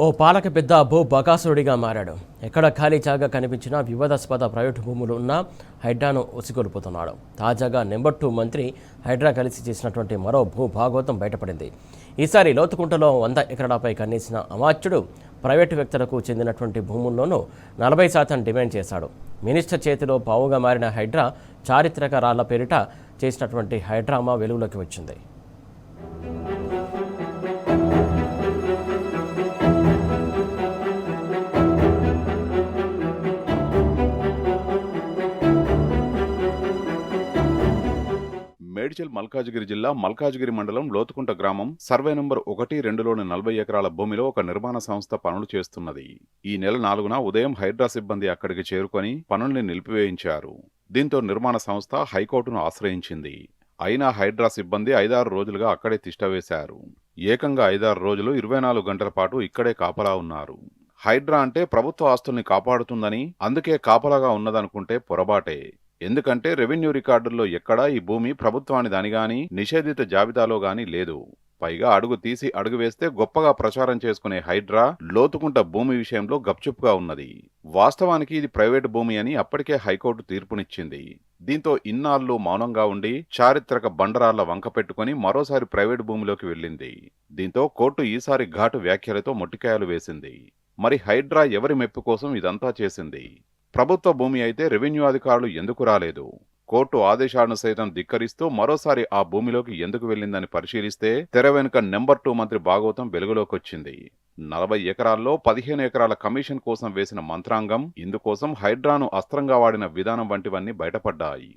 ఓ పాలక పెద్ద బకాసురుడిగా మారాడు. ఎక్కడ ఖాళీ జాగా కనిపించినా వివాదాస్పద ప్రైవేటు భూములు ఉన్న హైడ్రాను ఉసిగొల్పుతున్నాడు. తాజాగా నెంబర్ 2 మంత్రి హైడ్రా కలిసి చేసినటువంటి మరో భాగవతం బయటపడింది. ఈసారి లోతుకుంటలో 100 ఎకరాలపై కన్నేసిన అమాత్యుడు ప్రైవేటు వ్యక్తులకు చెందినటువంటి భూముల్లోనూ 40% డిమాండ్ చేశాడు. మినిస్టర్ చేతిలో పావుగా మారిన హైడ్రా చారిత్రక రాళ్ల పేరిట చేసినటువంటి హైడ్రామా వెలుగులోకి వచ్చింది. మేడ్చల్ మల్కాజిగిరి జిల్లా మల్కాజిగిరి మండలం లోతుకుంట గ్రామం సర్వే నంబర్ 1-2లోని 40 ఎకరాల భూమిలో ఒక నిర్మాణ సంస్థ పనులు చేస్తున్నది. ఈ నెల 4న ఉదయం హైడ్రా సిబ్బంది అక్కడికి చేరుకొని పనుల్ని నిలిపివేయించారు. దీంతో నిర్మాణ సంస్థ హైకోర్టును ఆశ్రయించింది. అయినా హైడ్రా సిబ్బంది 5-6 రోజులుగా అక్కడే తిష్టవేశారు. ఏకంగా 5-6 రోజులు 24 గంటల పాటు ఇక్కడే కాపలా ఉన్నారు. హైడ్రా అంటే ప్రభుత్వ ఆస్తుల్ని కాపాడుతుందని, అందుకే కాపలాగా ఉన్నదనుకుంటే పొరబాటే. ఎందుకంటే రెవెన్యూ రికార్డుల్లో ఎక్కడా ఈ భూమి ప్రభుత్వానిదని గాని నిషేధిత జాబితాలో గాని లేదు. పైగా అడుగు తీసి అడుగు వేస్తే గొప్పగా ప్రచారం చేసుకునే హైడ్రా లోతుకుంట భూమి విషయంలో గప్చుప్గా ఉన్నది. వాస్తవానికి ఇది ప్రైవేటు భూమి అని అప్పటికే హైకోర్టు తీర్పునిచ్చింది. దీంతో ఇన్నాళ్ళు మౌనంగా ఉండి చారిత్రక బండరాళ్ల వంక పెట్టుకుని మరోసారి ప్రైవేటు భూమిలోకి వెళ్ళింది. దీంతో కోర్టు ఈసారి ఘాటు వ్యాఖ్యలతో మొట్టికాయలు వేసింది. మరి హైడ్రా ఎవరి మెప్పు కోసం ఇదంతా చేసింది? ప్రభుత్వ భూమి అయితే రెవెన్యూ అధికారులు ఎందుకు రాలేదు? కోర్టు ఆదేశాలను సైతం ధిక్కరిస్తూ మరోసారి ఆ భూమిలోకి ఎందుకు వెళ్లిందని పరిశీలిస్తే తెర వెనుక నెంబర్ 2 మంత్రి భాగవతం వెలుగులోకొచ్చింది. 40 ఎకరాల్లో 15 ఎకరాల కమిషన్ కోసం వేసిన మంత్రాంగం, ఇందుకోసం హైడ్రాను అస్త్రంగా వాడిన విధానం వంటివన్నీ బయటపడ్డాయి.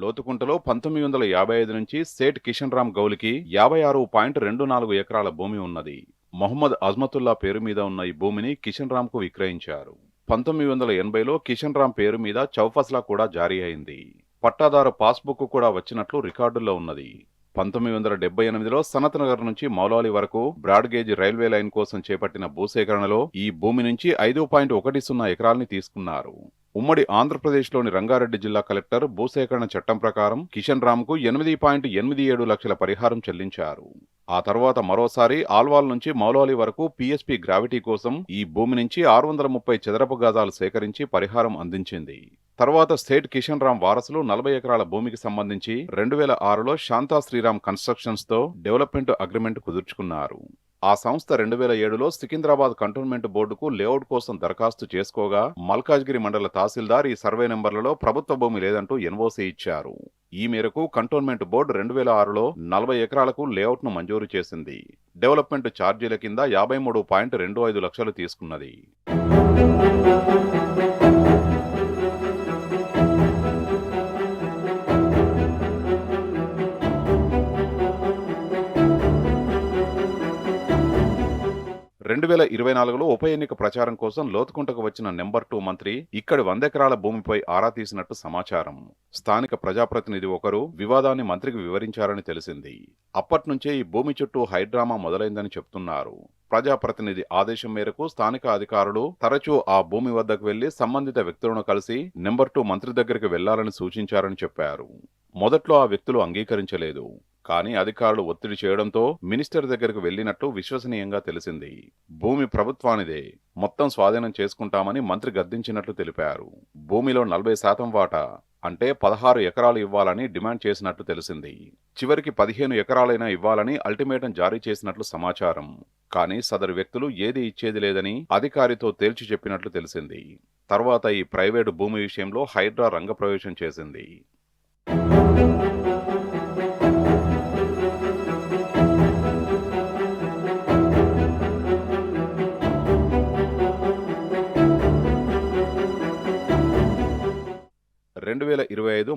లోతుకుంటలో 1955 నుంచి సేట్ కిషన్ రామ్ గౌలికి 56.24 ఎకరాల భూమి ఉన్నది. మొహమ్మద్ అజ్మతుల్లా పేరు మీద ఉన్న ఈ భూమిని కిషన్ రామ్ కు విక్రయించారు. 1980లో కిషన్ రామ్ పేరు మీద చౌఫస్లా కూడా జారీ అయింది. పట్టాదారు పాస్బుక్ కూడా వచ్చినట్లు రికార్డుల్లో ఉన్నది. 1978లో సనత్ నగర్ నుంచి మౌలాలి వరకు బ్రాడ్గేజ్ రైల్వే లైన్ కోసం చేపట్టిన భూసేకరణలో ఈ భూమి నుంచి 5.10 ఎకరాల్ని తీసుకున్నారు. ఉమ్మడి ఆంధ్రప్రదేశ్లోని రంగారెడ్డి జిల్లా కలెక్టర్ భూసేకరణ చట్టం ప్రకారం కిషన్ రామ్కు 8.87 లక్షల పరిహారం చెల్లించారు. ఆ తర్వాత మరోసారి ఆల్వాల్ నుంచి మౌలాలి వరకు పీఎస్పీ గ్రావిటీ కోసం ఈ భూమి నుంచి 630 చదరపు గజాలు సేకరించి పరిహారం అందించింది. తర్వాత స్టేట్ కిషన్ రామ్ వారసులు 40 ఎకరాల భూమికి సంబంధించి 2006లో శాంతా శ్రీరామ్ కన్స్ట్రక్షన్స్ తో డెవలప్మెంట్ అగ్రిమెంట్ కుదుర్చుకున్నారు. ఆ సంస్థ 2007లో సికింద్రాబాద్ కంటోన్మెంట్ బోర్డుకు లేఅవుట్ కోసం దరఖాస్తు చేసుకోగా మల్కాజ్గిరి మండల తహసీల్దార్ ఈ సర్వే నెంబర్లలో ప్రభుత్వ భూమి లేదంటూ ఎన్ఓసీ ఇచ్చారు. ఈ మేరకు కంటోన్మెంట్ బోర్డు 2006లో 40 ఎకరాలకు లేఅవుట్ ను మంజూరు చేసింది. డెవలప్మెంట్ ఛార్జీల కింద 53.25 లక్షలు తీసుకున్నది. 2024లో ఉప ఎన్నిక ప్రచారం కోసం లోతుకుంటకు వచ్చిన నెంబర్ 2 మంత్రి ఇక్కడి 100 ఎకరాల భూమిపై ఆరా తీసినట్టు సమాచారం. స్థానిక ప్రజాప్రతినిధి ఒకరు వివాదాన్ని మంత్రికి వివరించారని తెలిసింది. అప్పట్నుంచే ఈ భూమి చుట్టూ హైడ్రామా మొదలైందని చెప్తున్నారు. ప్రజాప్రతినిధి ఆదేశం మేరకు స్థానిక అధికారులు తరచూ ఆ భూమి వద్దకు వెళ్లి సంబంధిత వ్యక్తులను కలిసి నెంబర్ 2 మంత్రి దగ్గరికి వెళ్లాలని సూచించారని చెప్పారు. మొదట్లో ఆ వ్యక్తులు అంగీకరించలేదు. కానీ అధికారులు ఒత్తిడి చేయడంతో మినిస్టర్ దగ్గరకు వెళ్లినట్టు విశ్వసనీయంగా తెలిసింది. భూమి ప్రభుత్వానిదే, మొత్తం స్వాధీనం చేసుకుంటామని మంత్రి గద్దించినట్లు తెలిపారు. భూమిలో 40% వాటా అంటే 16 ఎకరాలు ఇవ్వాలని డిమాండ్ చేసినట్టు తెలిసింది. చివరికి 15 ఎకరాలైనా ఇవ్వాలని అల్టిమేటం జారీ చేసినట్లు సమాచారం. కానీ సదరు వ్యక్తులు ఏది ఇచ్చేది లేదని అధికారితో తేల్చి చెప్పినట్లు తెలిసింది. తర్వాత ఈ ప్రైవేటు భూమి విషయంలో హైడ్రా రంగప్రవేశం చేసింది.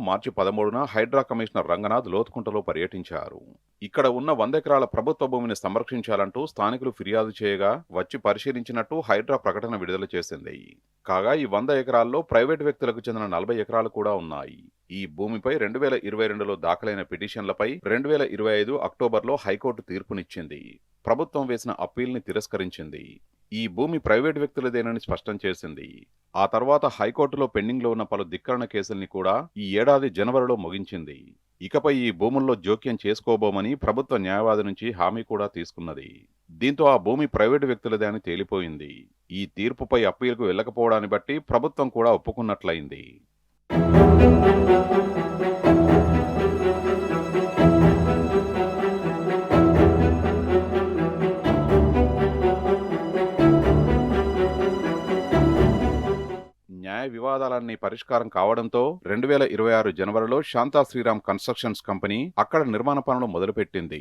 మార్చి 13న హైడ్రా కమిషనర్ రంగనాథ్ లోతుకుంటలో పర్యటించారు. ఇక్కడ ఉన్న 100 ఎకరాల ప్రభుత్వ భూమిని సంరక్షించాలంటూ స్థానికులు ఫిర్యాదు చేయగా వచ్చి పరిశీలించినట్టు హైడ్రా ప్రకటన విడుదల చేసింది. కాగా ఈ 100 ఎకరాల్లో ప్రైవేటు వ్యక్తులకు చెందిన 40 ఎకరాలు కూడా ఉన్నాయి. ఈ భూమిపై 2022లో దాఖలైన పిటిషన్లపై 2025 అక్టోబర్లో హైకోర్టు తీర్పునిచ్చింది. ప్రభుత్వం వేసిన అప్పీల్ని తిరస్కరించింది. ఈ భూమి ప్రైవేటు వ్యక్తులదేనని స్పష్టం చేసింది. ఆ తర్వాత హైకోర్టులో పెండింగ్లో ఉన్న పలు ధిక్కరణ కేసుల్ని కూడా ఈ ఏడాది జనవరిలో ముగించింది. ఇకపై ఈ భూముల్లో జోక్యం చేసుకోబోమని ప్రభుత్వ న్యాయవాది నుంచి హామీ కూడా తీసుకున్నది. దీంతో ఆ భూమి ప్రైవేటు వ్యక్తులదే అని తేలిపోయింది. ఈ తీర్పుపై అప్పీలుకు వెళ్లకపోవడాన్ని బట్టి ప్రభుత్వం కూడా ఒప్పుకున్నట్లయింది. న్యాయ వివాదాలన్నీ పరిష్కారం కావడంతో 2026 జనవరిలో శాంతా శ్రీరామ్ కన్స్ట్రక్షన్స్ కంపెనీ అక్కడ నిర్మాణ పనులు మొదలుపెట్టింది.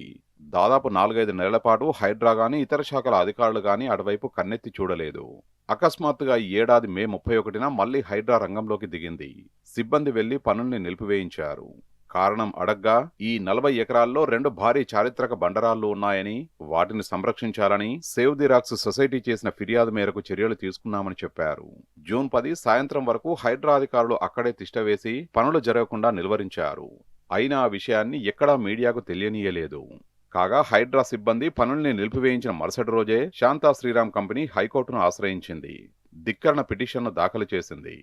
దాదాపు 4-5 నెలల పాటు హైడ్రా గాని ఇతర శాఖల అధికారులు గాని అటువైపు కన్నెత్తి చూడలేదు. అకస్మాత్తుగా ఈ ఏడాది మే 31న మళ్లీ హైడ్రా రంగంలోకి దిగింది. సిబ్బంది వెళ్లి పనుల్ని నిలిపివేయించారు. కారణం అడగ్గా ఈ 40 ఎకరాల్లో 2 భారీ చారిత్రక బండరాళ్లు ఉన్నాయని, వాటిని సంరక్షించాలని సేవ్ ది రాక్స్ సొసైటీ చేసిన ఫిర్యాదు మేరకు చర్యలు తీసుకున్నామని చెప్పారు. జూన్ 10 సాయంత్రం వరకు హైడ్రా అధికారులు అక్కడే తిష్టవేసి పనులు జరగకుండా నిలువరించారు. అయినా ఆ విషయాన్ని ఎక్కడా మీడియాకు తెలియనీయలేదు. కాగా హైడ్రా సిబ్బంది పనుల్ని నిలిపివేయించిన మరుసటి రోజే శాంతా శ్రీరామ్ కంపెనీ హైకోర్టును ఆశ్రయించింది. ధిక్కరణ పిటిషన్ను దాఖలు చేసింది.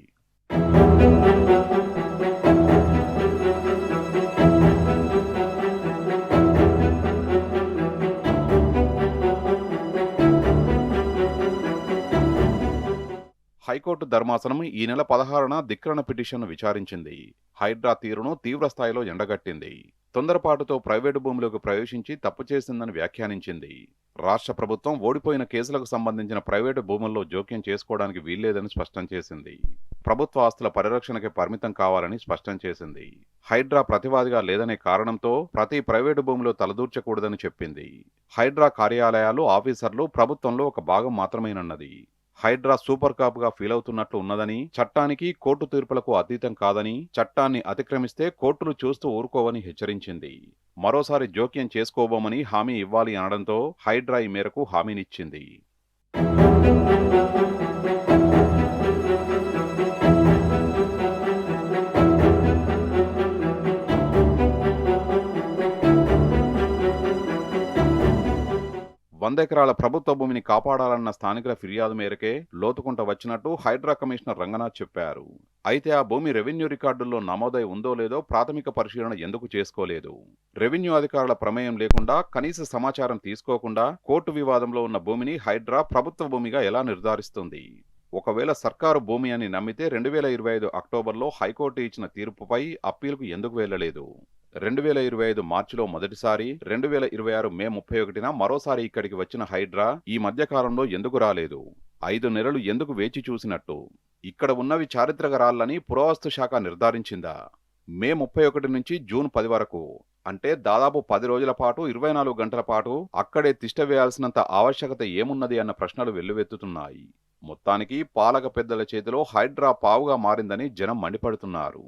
హైకోర్టు ధర్మాసనం ఈ నెల 16న ధిక్కరణ పిటిషన్ను విచారించింది. హైడ్రా తీరును తీవ్రస్థాయిలో ఎండగట్టింది. తొందరపాటుతో ప్రైవేటు భూములకు ప్రవేశించి తప్పు చేసిందని వ్యాఖ్యానించింది. రాష్ట్ర ప్రభుత్వం ఓడిపోయిన కేసులకు సంబంధించిన ప్రైవేటు భూముల్లో జోక్యం చేసుకోవడానికి వీల్లేదని స్పష్టం చేసింది. ప్రభుత్వ ఆస్తుల పరిరక్షణకి పరిమితం కావాలని స్పష్టం చేసింది. హైడ్రా ప్రతివాదిగా లేదనే కారణంతో ప్రతి ప్రైవేటు భూమిలో తలదూర్చకూడదని చెప్పింది. హైడ్రా కార్యాలయాలు, ఆఫీసర్లు ప్రభుత్వంలో ఒక భాగం మాత్రమేనన్నది. హైడ్రా సూపర్ కాపుగా ఫీలవుతున్నట్లు ఉన్నదని, చట్టానికి కోర్టు తీర్పులకు అతీతం కాదని, చట్టాన్ని అతిక్రమిస్తే కోర్టులు చూస్తూ ఊరుకోవని హెచ్చరించింది. మరోసారి జోక్యం చేసుకోబోమని హామీ ఇవ్వాలి అనడంతో హైడ్రా ఈ మేరకు హామీనిచ్చింది. ఎకరాల ప్రభుత్వ భూమిని కాపాడాలన్న స్థానికుల ఫిర్యాదు మేరకే లోతుకుంట వచ్చినట్టు హైడ్రా కమిషనర్ రంగనాథ్ చెప్పారు. అయితే ఆ భూమి రెవెన్యూ రికార్డుల్లో నమోదై ఉందో లేదో ప్రాథమిక పరిశీలన ఎందుకు చేసుకోలేదు? రెవెన్యూ అధికారుల ప్రమేయం లేకుండా, కనీస సమాచారం తీసుకోకుండా కోర్టు వివాదంలో ఉన్న భూమిని హైడ్రా ప్రభుత్వ భూమిగా ఎలా నిర్ధారిస్తుంది? ఒకవేళ సర్కారు భూమి అని నమ్మితే 2025 అక్టోబర్లో హైకోర్టు ఇచ్చిన తీర్పుపై అప్పీలుకు ఎందుకు వెళ్లలేదు? 2025 మార్చిలో మొదటిసారి, 2026 మే 31న మరోసారి ఇక్కడికి వచ్చిన హైడ్రా ఈ మధ్యకాలంలో ఎందుకు రాలేదు? 5 నెలలు ఎందుకు వేచి చూసినట్టు? ఇక్కడ ఉన్నవి చారిత్రక రాళ్లని పురావస్తు శాఖ నిర్ధారించిందా? మే 31 నుంచి జూన్ 10 వరకు, అంటే దాదాపు 10 రోజుల పాటు, 24 గంటల పాటు అక్కడే తిష్ట వేయాల్సినంత ఆవశ్యకత ఏమున్నది అన్న ప్రశ్నలు వెల్లువెత్తుతున్నాయి. మొత్తానికి పాలక పెద్దల చేతిలో హైడ్రా పావుగా మారిందని జనం మండిపడుతున్నారు.